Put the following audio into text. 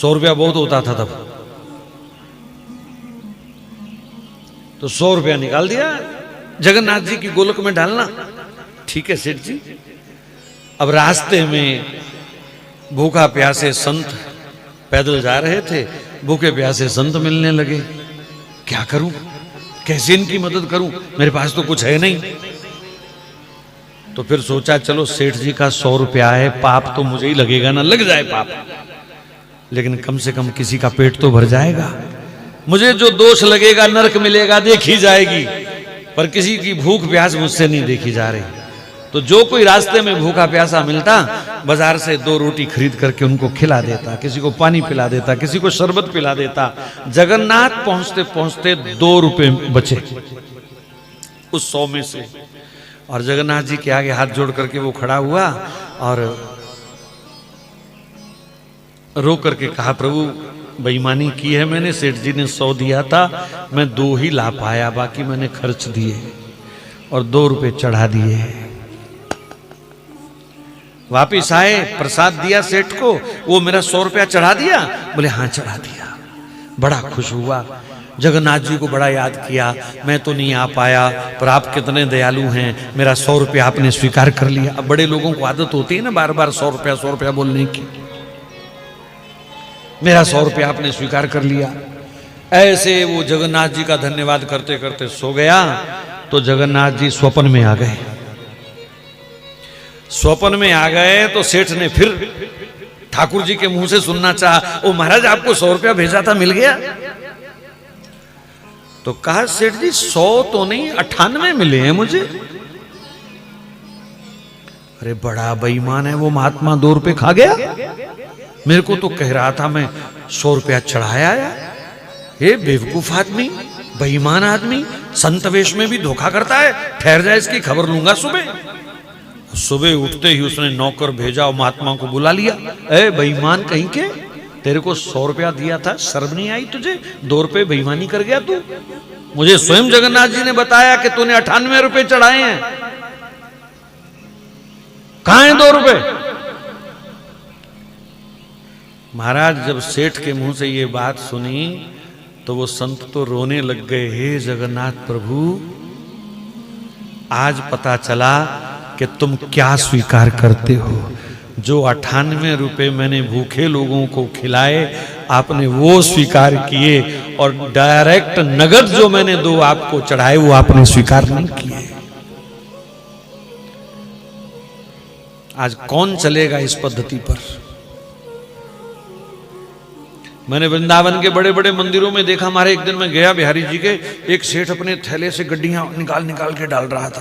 100 रुपया बहुत होता था तब। तो 100 रुपया निकाल दिया, जगन्नाथ जी की गोलक में डालना। ठीक है सेठ जी। अब रास्ते में भूखा प्यासे संत पैदल जा रहे थे, भूखे प्यासे संत मिलने लगे। क्या करूं, कैसे इनकी मदद करूं, मेरे पास तो कुछ है नहीं। तो फिर सोचा चलो सेठ जी का 100 रुपया है, पाप तो मुझे ही लगेगा ना, लग जाए पाप, लेकिन कम से कम किसी का पेट तो भर जाएगा। मुझे जो दोष लगेगा नरक मिलेगा, देखी जाएगी, पर किसी की भूख प्यास मुझसे नहीं देखी जा रही। तो जो कोई रास्ते में भूखा प्यासा मिलता, बाजार से 2 रोटी खरीद करके उनको खिला देता, किसी को पानी पिला देता, किसी को शरबत पिला देता। जगन्नाथ पहुंचते पहुंचते 2 रुपए बचे उस 100 में से। और जगन्नाथ जी के आगे हाथ जोड़ करके वो खड़ा हुआ और रो करके कहा, प्रभु बेईमानी की है मैंने, सेठ जी ने 100 दिया था, मैं 2 ही ला पाया, बाकी मैंने खर्च दिए और 2 रुपए चढ़ा दिए। वापिस आए, प्रसाद दिया सेठ को, वो मेरा 100 रुपया चढ़ा दिया? बोले हाँ चढ़ा दिया। बड़ा खुश हुआ, जगन्नाथ जी को बड़ा याद किया, मैं तो नहीं आ पाया, पर आप कितने दयालु हैं, मेरा 100 रुपया आपने स्वीकार कर लिया। अब बड़े लोगों को आदत होती है ना बार बार 100 रुपया बोलने की। मेरा 100 रुपया आपने स्वीकार कर लिया। ऐसे वो जगन्नाथ जी का धन्यवाद करते करते सो गया। तो जगन्नाथ जी स्वप्न में आ गए। स्वप्न में आ गए तो सेठ ने फिर ठाकुर जी के मुंह से सुनना चाहा, ओ महाराज आपको 100 रुपया भेजा था, मिल गया? तो कहा सेठ जी 100 तो नहीं 98 मिले हैं मुझे। अरे बड़ा बेईमान है वो महात्मा, 2 रुपए खा गया। मेरे को तो कह रहा था मैं 100 रुपया चढ़ाया। ये बेवकूफ आदमी, बेईमान आदमी, संत वेश में भी धोखा करता है। ठहर जाए, इसकी खबर लूंगा सुबह। सुबह उठते ही उसने नौकर भेजा और महात्मा को बुला लिया। ए बेईमान कहीं के, तेरे को 100 रुपया दिया था, शर्म नहीं आई तुझे? 2 रुपए बेईमानी कर गया तू। मुझे स्वयं जगन्नाथ जी ने बताया कि तूने 98 रुपए चढ़ाए हैं। कहां है 2 रुपए? महाराज जब सेठ के मुंह से ये बात सुनी तो वो संत तो रोने लग गए। हे जगन्नाथ प्रभु, आज पता चला कि तुम क्या स्वीकार करते हो। जो 98 रुपए मैंने भूखे लोगों को खिलाए, आपने वो स्वीकार किए, और डायरेक्ट नगद जो मैंने 2 आपको चढ़ाए वो आपने स्वीकार नहीं किए। आज कौन चलेगा इस पद्धति पर? मैंने वृंदावन के बड़े बड़े मंदिरों में देखा। हमारे एक दिन में गया बिहारी जी के, एक सेठ अपने थैले से गड्डियां निकाल निकाल के डाल रहा था।